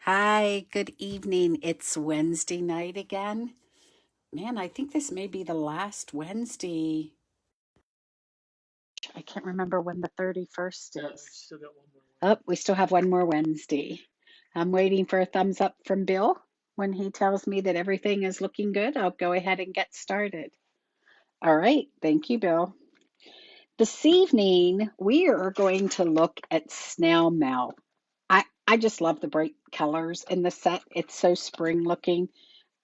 Hi, good evening. It's Wednesday night again. Man, I think this may be the last Wednesday. I can't remember when the 31st is. Oh, we still have one more Wednesday. I'm waiting for a thumbs up from Bill. When he tells me that everything is looking good, I'll go ahead and get started. All right, thank you, Bill. This evening, we are going to look at snail mail. I just love the bright colors in the set. It's so spring looking.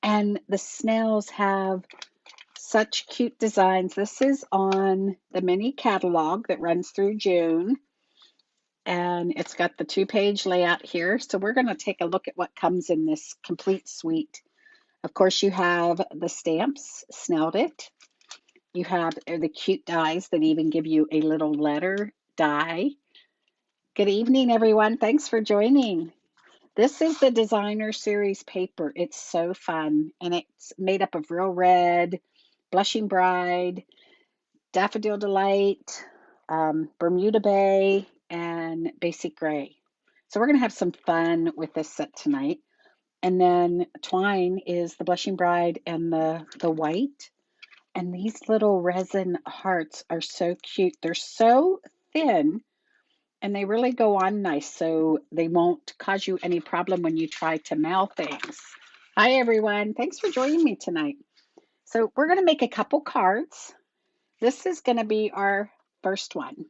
And the snails have such cute designs. This is on the mini catalog that runs through June. And it's got the 2-page layout here. So we're going to take a look at what comes in this complete suite. Of course, you have the stamps, Snailed It. You have the cute dies that even give you a little letter die. Good evening, everyone. Thanks for joining. This is the designer series paper. It's so fun, and it's made up of Real Red, Blushing Bride, Daffodil Delight, Bermuda Bay, and Basic Gray. So we're going to have some fun with this set tonight. And then Twine is the Blushing Bride and the white. And these little resin hearts are so cute. They're so thin and they really go on nice, so they won't cause you any problem when you try to mail things. Hi, everyone. Thanks for joining me tonight. So we're going to make a couple cards. This is going to be our first one.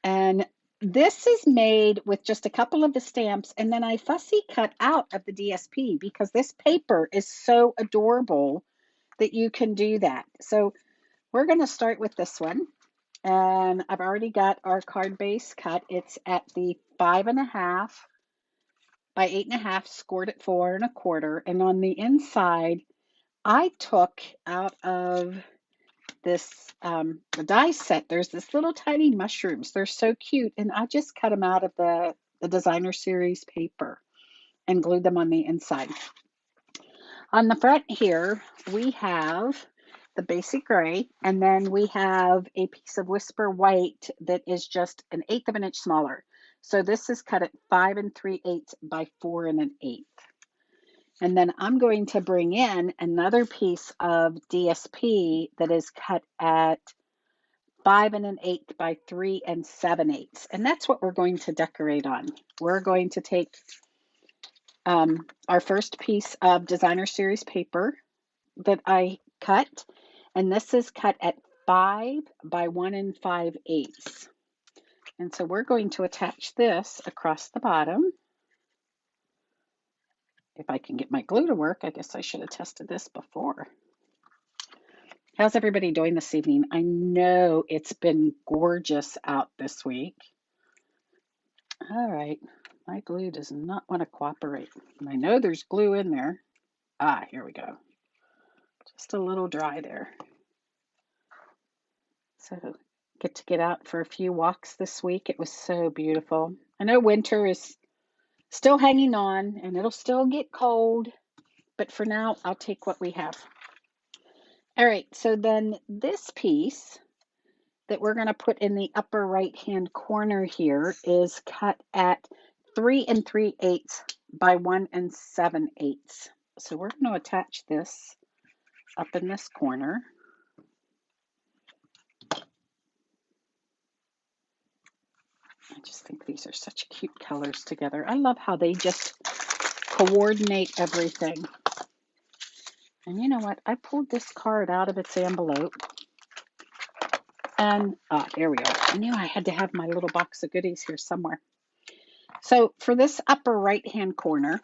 And this is made with just a couple of the stamps, and then I fussy cut out of the DSP because this paper is so adorable that you can do that. So we're going to start with this one. And I've already got our card base cut. It's at the 5.5 by 8.5, scored at 4.25. And on the inside, I took out of this the die set, there's this little tiny mushrooms. They're so cute. And I just cut them out of the designer series paper and glued them on the inside. On the front here, we have the basic gray, and then we have a piece of Whisper white that is just 1/8 of an inch smaller. So this is cut at 5 3/8 by 4 1/8. And then I'm going to bring in another piece of DSP that is cut at 5 1/8 by 3 7/8. And that's what we're going to decorate on. We're going to take our first piece of designer series paper that I cut, and this is cut at 5 by 1 5/8. And so we're going to attach this across the bottom. If I can get my glue to work, I guess I should have tested this before. How's everybody doing this evening? I know it's been gorgeous out this week. All right, my glue does not want to cooperate. I know there's glue in there. Ah, here we go. Just a little dry there. So get out for a few walks this week. It was so beautiful. I know winter is still hanging on and it'll still get cold, but for now, I'll take what we have. All right, so then this piece that we're going to put in the upper right-hand corner here is cut at 3 3/8 by 1 7/8. So we're going to attach this up in this corner. I just think these are such cute colors together. I love how they just coordinate everything. And you know what? I pulled this card out of its envelope. And here we are. I knew I had to have my little box of goodies here somewhere. So for this upper right-hand corner,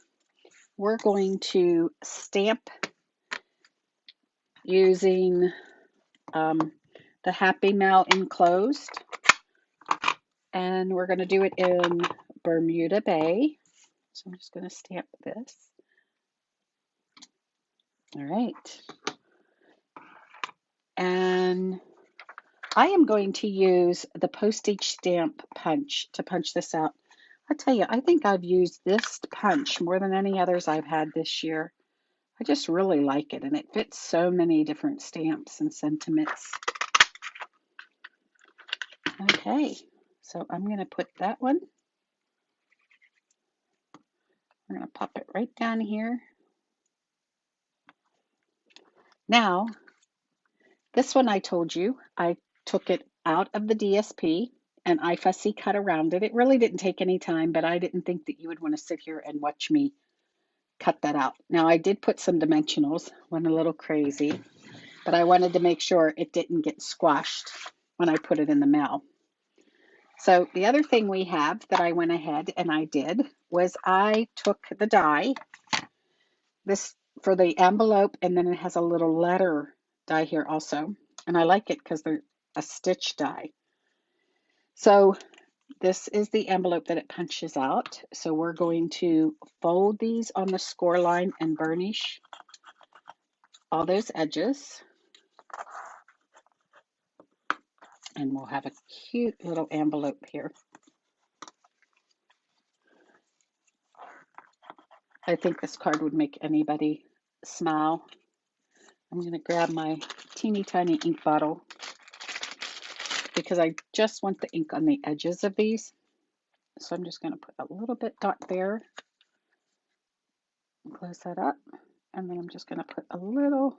we're going to stamp using the Happy Mail enclosed. And we're going to do it in Bermuda Bay. So I'm just going to stamp this. All right. And I am going to use the postage stamp punch to punch this out. I tell you, I think I've used this punch more than any others I've had this year. I just really like it, and it fits so many different stamps and sentiments. Okay, so I'm going to put that one We're going to pop it right down here. Now, this one I told you, I took it out of the DSP and I fussy cut around it. It really didn't take any time, but I didn't think that you would want to sit here and watch me cut that out. Now, I did put some dimensionals, went a little crazy, but I wanted to make sure it didn't get squashed when I put it in the mail. So the other thing we have that I went ahead and I did was I took the die, this for the envelope, and then it has a little letter die here also. And I like it because they're a stitch die. So this is the envelope that it punches out. So we're going to fold these on the score line and burnish all those edges. And we'll have a cute little envelope here. I think this card would make anybody smile. I'm going to grab my teeny tiny ink bottle because I just want the ink on the edges of these. So I'm just going to put a little bit dot there, close that up, and then I'm just going to put a little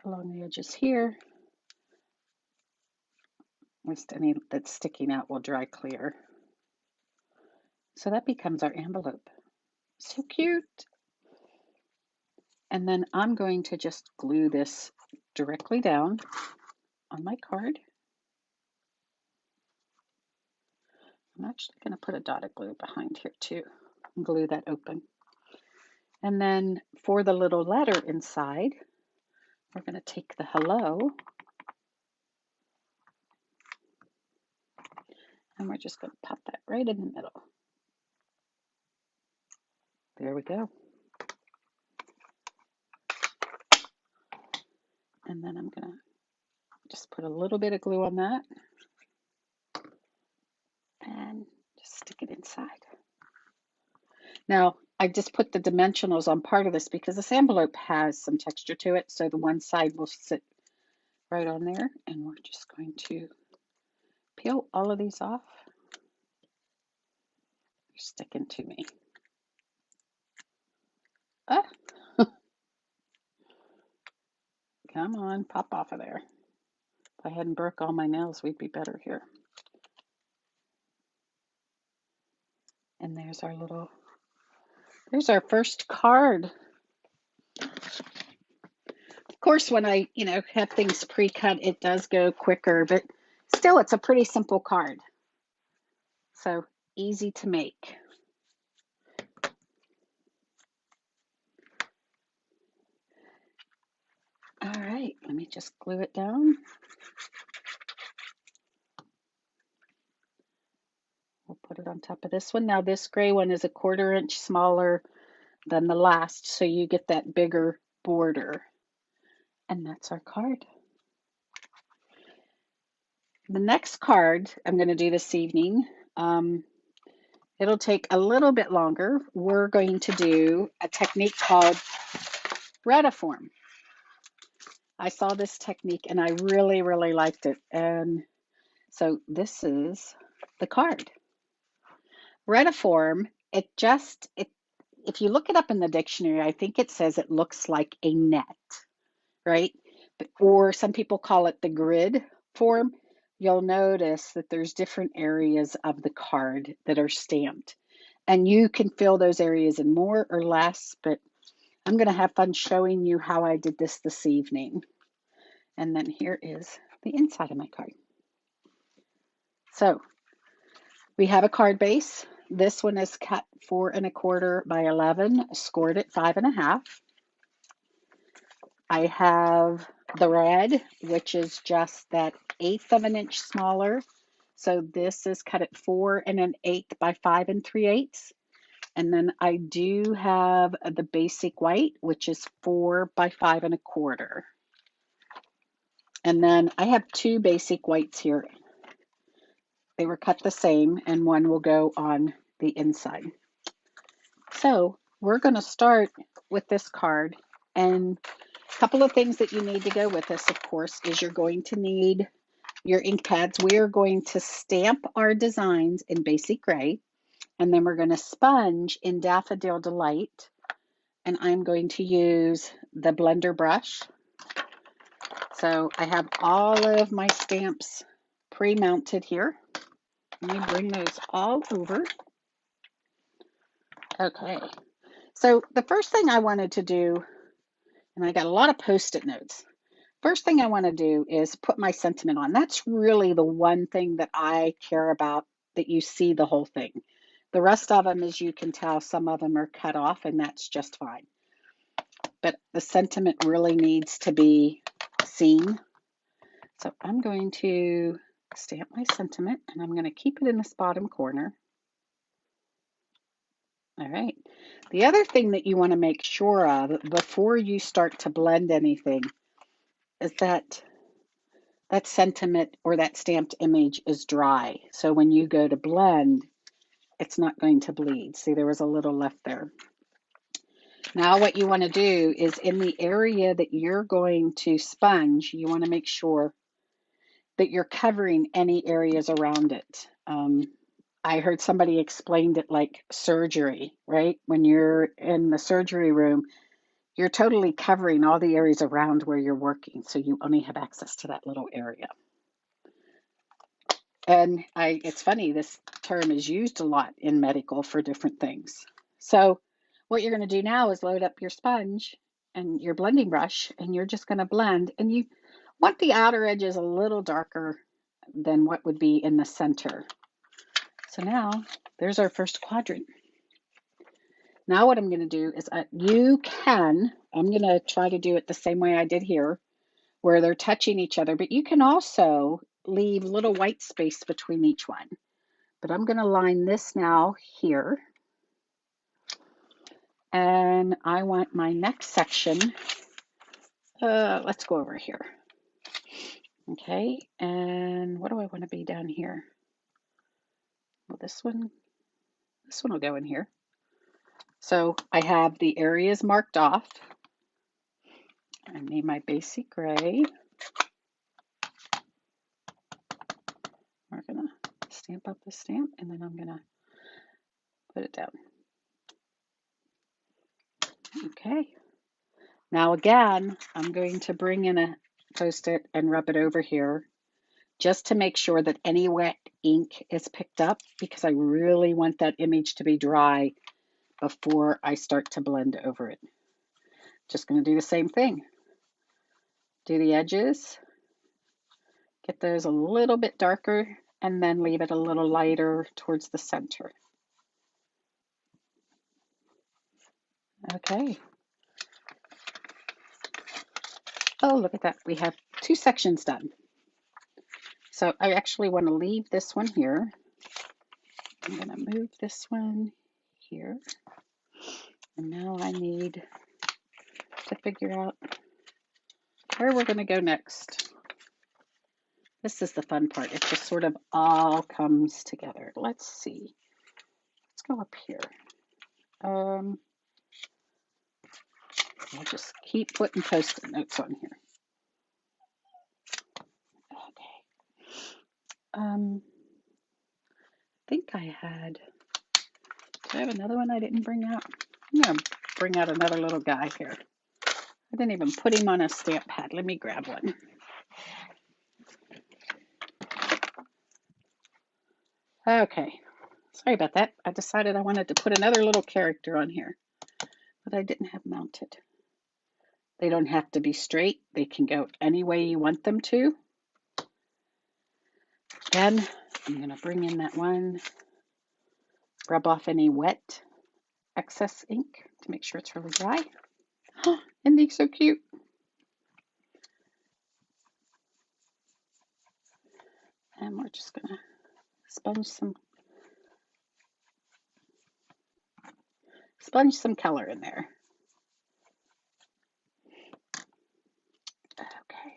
along the edges here. At least any that's sticking out will dry clear. So that becomes our envelope. So cute. And then I'm going to just glue this directly down on my card. I'm actually going to put a dotted glue behind here too and glue that open. And then for the little letter inside, we're going to take the hello and we're just going to pop that right in the middle. There we go. And then I'm going to just put a little bit of glue on that and just stick it inside. Now, I just put the dimensionals on part of this because this envelope has some texture to it. So the one side will sit right on there. And we're just going to peel all of these off. They're sticking to me. Ah. Come on, pop off of there. If I hadn't broke all my nails, we'd be better here. And there's our first card. Of course, when I, have things pre-cut, it does go quicker, but still it's a pretty simple card. So easy to make. All right, let me just glue it down. We'll put it on top of this one. Now this gray one is a 1/4 inch smaller than the last, so you get that bigger border. And that's our card. The next card I'm going to do this evening, it'll take a little bit longer. We're going to do a technique called retiform. I saw this technique and I really, really liked it. And so this is the card. Retiform, if you look it up in the dictionary, I think it says it looks like a net, right? Or some people call it the grid form. You'll notice that there's different areas of the card that are stamped. And you can fill those areas in more or less, but I'm going to have fun showing you how I did this evening. And then here is the inside of my card. So we have a card base. This one is cut 4 1/4 by 11, scored at 5 1/2. I have the red, which is just that 1/8 of an inch smaller. So this is cut at 4 1/8 by 5 3/8. And then I do have the basic white, which is 4 by 5 1/4. And then I have 2 basic whites here. They were cut the same, and one will go on the inside. So we're going to start with this card. And a couple of things that you need to go with this, of course, is you're going to need your ink pads. We are going to stamp our designs in basic gray. And then we're going to sponge in Daffodil Delight. And I'm going to use the blender brush. So I have all of my stamps pre-mounted here. Let me bring those all over. Okay. So the first thing I wanted to do, and I got a lot of Post-it notes. First thing I want to do is put my sentiment on. That's really the one thing that I care about, that you see the whole thing. The rest of them, as you can tell, some of them are cut off, and that's just fine. But the sentiment really needs to be seen. So I'm going to stamp my sentiment, and I'm going to keep it in this bottom corner. All right. The other thing that you want to make sure of before you start to blend anything is that that sentiment or that stamped image is dry. So when you go to blend, it's not going to bleed. See, there was a little left there. Now what you want to do is in the area that you're going to sponge, you want to make sure that you're covering any areas around it. I heard somebody explained it like surgery, right? When you're in the surgery room, you're totally covering all the areas around where you're working, so you only have access to that little area. And it's funny, this term is used a lot in medical for different things. So what you're going to do now is load up your sponge and your blending brush, and you're just going to blend. And you want the outer edges a little darker than what would be in the center. So now there's our first quadrant. Now what I'm going to do is I'm going to try to do it the same way I did here, where they're touching each other, but you can also leave little white space between each one. But I'm going to line this now here. And I want my next section, let's go over here. Okay, and what do I want to be down here? Well, this one will go in here. So I have the areas marked off. I need my basic gray. We're gonna stamp up the stamp, and then I'm gonna put it down. Okay. Now again, I'm going to bring in a Post-it and rub it over here just to make sure that any wet ink is picked up, because I really want that image to be dry before I start to blend over it. Just going to do the same thing. Do the edges, get those a little bit darker, and then leave it a little lighter towards the center. Okay. Oh, look at that. We have 2 sections done. So I actually want to leave this one here. I'm going to move this one here. And now I need to figure out where we're going to go next. This is the fun part. It just sort of all comes together. Let's see. Let's go up here. I'll just keep putting Post-it notes on here. Okay. I think I had, do I have another one I didn't bring out? I'm going to bring out another little guy here. I didn't even put him on a stamp pad. Let me grab one. Okay. Sorry about that. I decided I wanted to put another little character on here, but I didn't have mounted. They don't have to be straight. They can go any way you want them to. Again, I'm going to bring in that one, rub off any wet excess ink to make sure it's really dry. Oh, and they're so cute. And we're just going to sponge some color in there. Okay.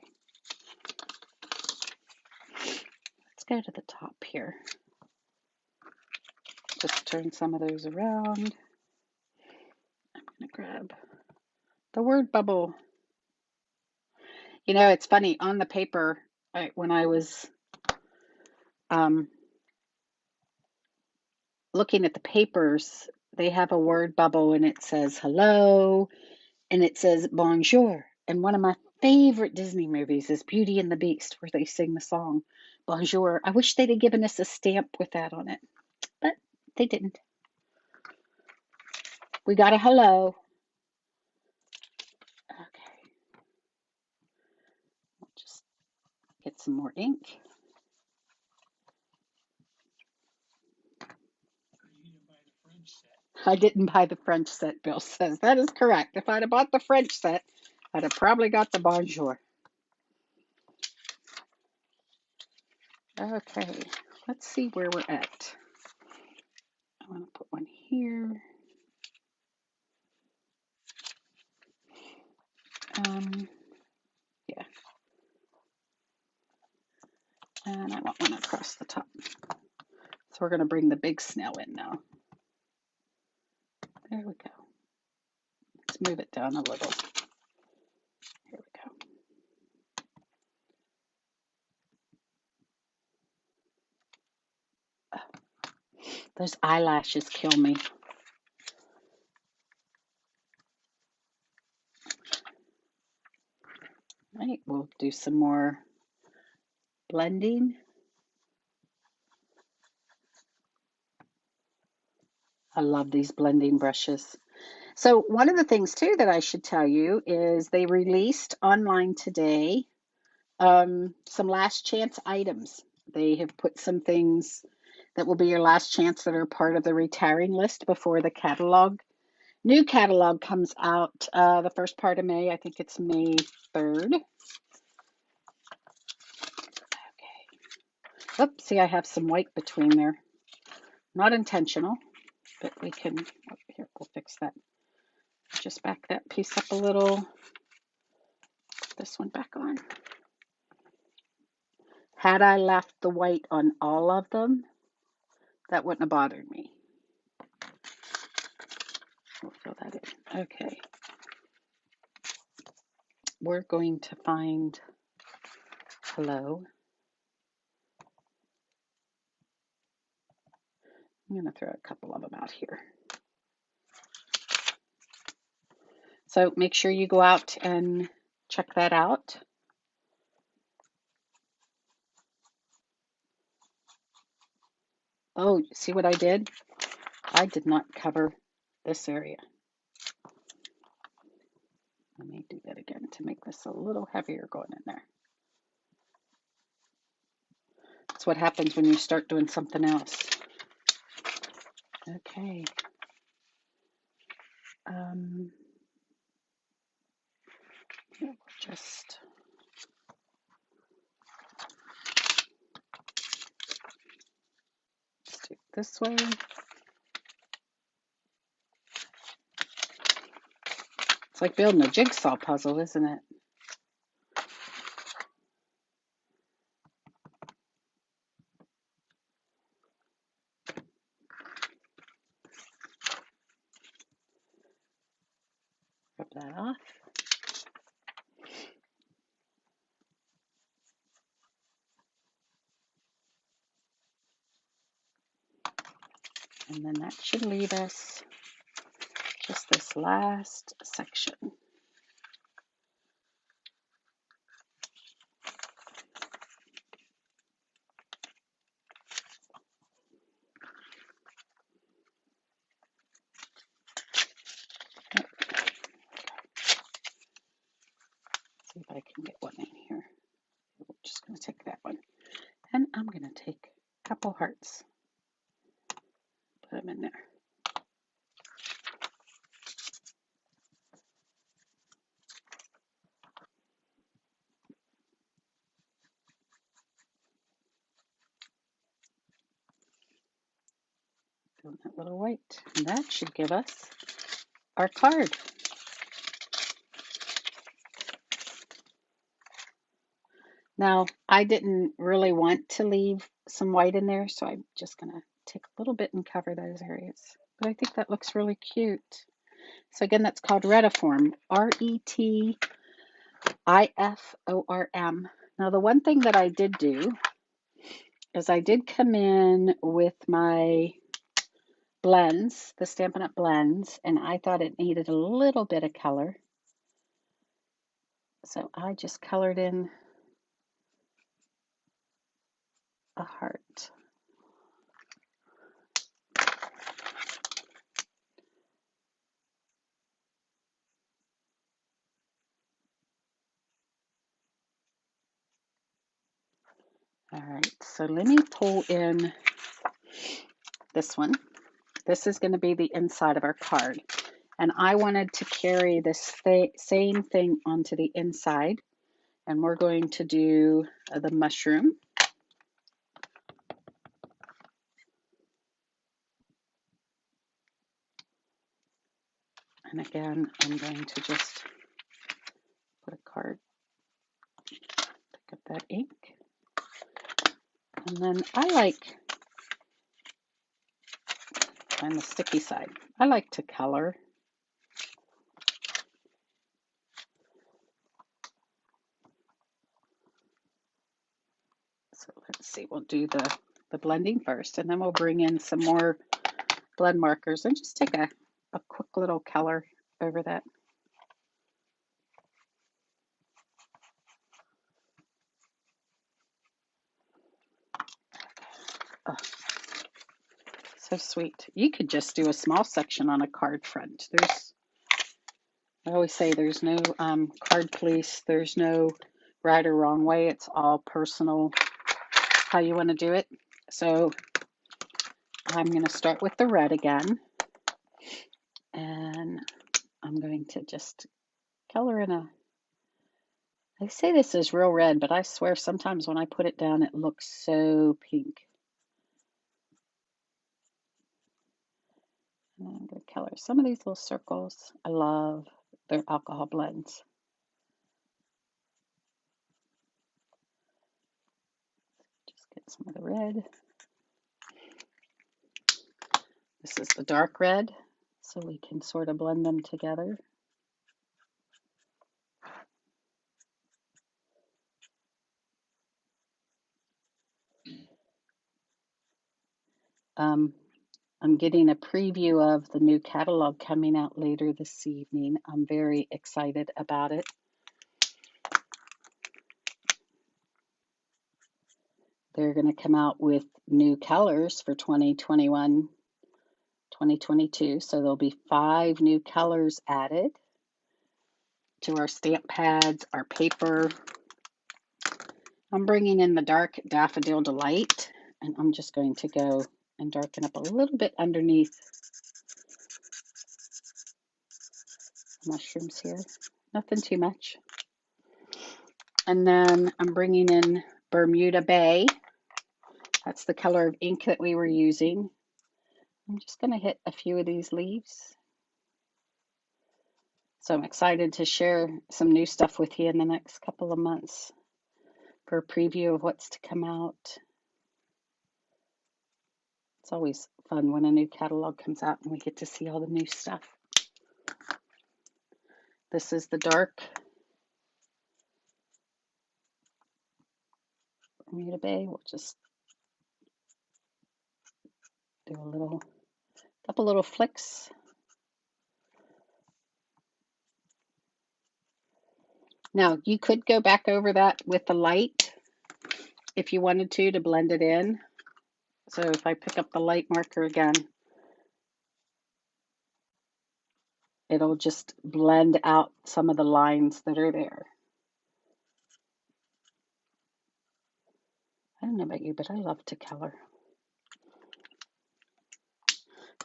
Let's go to the top here. Just turn some of those around. I'm going to grab the word bubble. You know, it's funny, on the paper, when I was looking at the papers, they have a word bubble and it says hello and it says bonjour. And one of my favorite Disney movies is Beauty and the Beast, where they sing the song bonjour. I wish they'd have given us a stamp with that on it, but they didn't. We got a hello. Okay, we'll just get some more ink. I didn't buy the French set, Bill says. That is correct. If I'd have bought the French set, I'd have probably got the bonjour. Okay, let's see where we're at. I want to put one here. Yeah. And I want one across the top. So we're going to bring the big snail in now. There we go. Let's move it down a little. Here we go. Oh, those eyelashes kill me. Right, we'll do some more blending. I love these blending brushes. So one of the things too that I should tell you is they released online today some last chance items. They have put some things that will be your last chance that are part of the retiring list before the catalog. New catalog comes out the first part of May. I think it's May 3rd. Okay. Oops, see, I have some white between there. Not intentional, but we can, oh, here, we'll fix that. Just back that piece up a little. Put this one back on. Had I left the white on all of them, that wouldn't have bothered me. We'll fill that in. Okay. We're going to find hello. I'm going to throw a couple of them out here. So make sure you go out and check that out. Oh, see what I did? I did not cover this area. Let me do that again to make this a little heavier going in there. That's what happens when you start doing something else. Okay. Just do it this way. It's like building a jigsaw puzzle, isn't it? Rub that off. And then that should leave us just this last section. See if I can get one in here. We're just going to take that one. And I'm going to take a couple hearts. Put them in there. Doing that little white. And that should give us our card. Now, I didn't really want to leave some white in there, so I'm just going to take a little bit and cover those areas. But I think that looks really cute. So again, that's called Retiform, R-E-T-I-F-O-R-M. Now, the one thing that I did do is I did come in with my blends, the Stampin' Up! Blends, and I thought it needed a little bit of color. So I just colored in a heart. All right, so let me pull in this one. This is going to be the inside of our card. And I wanted to carry this same thing onto the inside. And we're going to do the mushroom. And again, I'm going to just put a card, pick up that ink. And then I like, on the sticky side, I like to color. So let's see, we'll do the blending first, and then we'll bring in some more blend markers and just take a quick little color over that. Oh, so sweet. You could just do a small section on a card front. I always say there's no card police, there's no right or wrong way. It's all personal how you want to do it. So I'm going to start with the red again. And I'm going to just color in a, they say this is real red, but I swear sometimes when I put it down, it looks so pink. And I'm going to color some of these little circles. I love their alcohol blends. Just get some of the red. This is the dark red, so we can sort of blend them together. I'm getting a preview of the new catalog coming out later this evening. I'm very excited about it. They're going to come out with new colors for 2021, 2022. So there'll be 5 new colors added to our stamp pads, our paper. I'm bringing in the dark Daffodil Delight, and I'm just going to go and darken up a little bit underneath mushrooms here. Nothing too much. And then I'm bringing in Bermuda Bay. That's the color of ink that we were using. I'm just going to hit a few of these leaves. So I'm excited to share some new stuff with you in the next couple of months for a preview of what's to come out. It's always fun when a new catalog comes out and we get to see all the new stuff. This is the dark Bermuda Bay. We'll just do a couple little flicks. Now you could go back over that with the light if you wanted to blend it in. So if I pick up the light marker again, it'll just blend out some of the lines that are there. I don't know about you, but I love to color.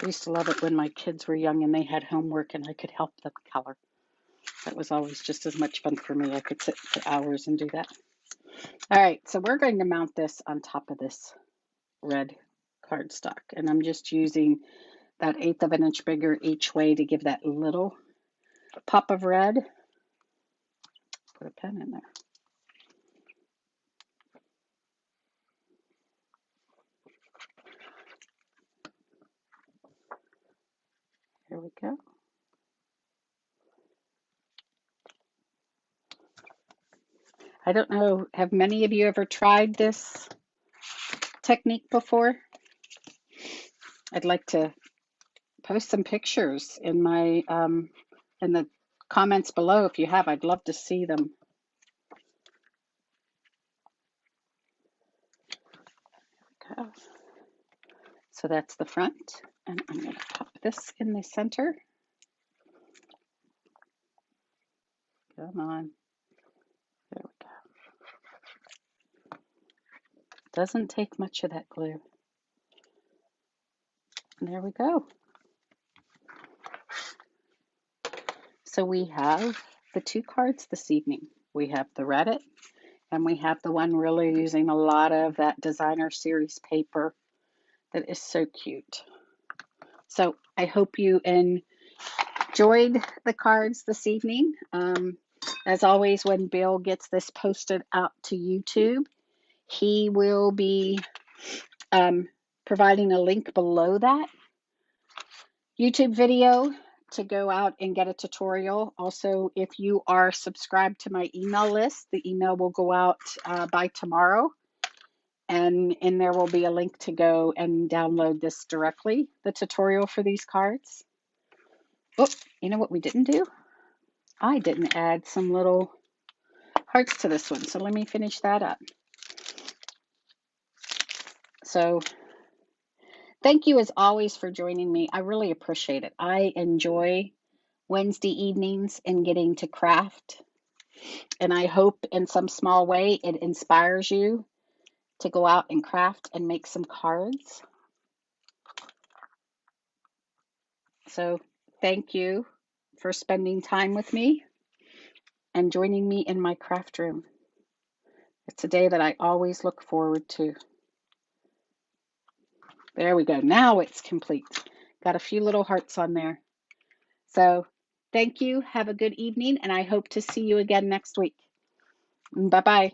I used to love it when my kids were young and they had homework and I could help them color. That was always just as much fun for me. I could sit for hours and do that. All right, so we're going to mount this on top of this red cardstock. And I'm just using that 1/8 of an inch bigger each way to give that little pop of red. Put a pen in there. Here we go. I don't know, have many of you ever tried this technique before? I'd like to Post some pictures in my in the comments below if you have. I'd love to see them. Okay. So that's the front, and I'm going to pop this in the center. Come on. There we go. Doesn't take much of that glue. And there we go. So we have the two cards this evening. We have the Reddit, and we have the one really using a lot of that designer series paper that is so cute. So I hope you enjoyed the cards this evening. As always, when Bill gets this posted out to YouTube, he will be providing a link below that YouTube video to go out and get a tutorial. Also, if you are subscribed to my email list, the email will go out by tomorrow. And in there will be a link to go and download this directly, the tutorial for these cards. Oh, you know what we didn't do? I didn't add some little hearts to this one, so let me finish that up. So thank you as always for joining me. I really appreciate it. I enjoy Wednesday evenings and getting to craft, and I hope in some small way it inspires you to go out and craft and make some cards. So thank you for spending time with me and joining me in my craft room. It's a day that I always look forward to. There we go. Now it's complete. Got a few little hearts on there. So thank you. Have a good evening, and I hope to see you again next week. Bye-bye.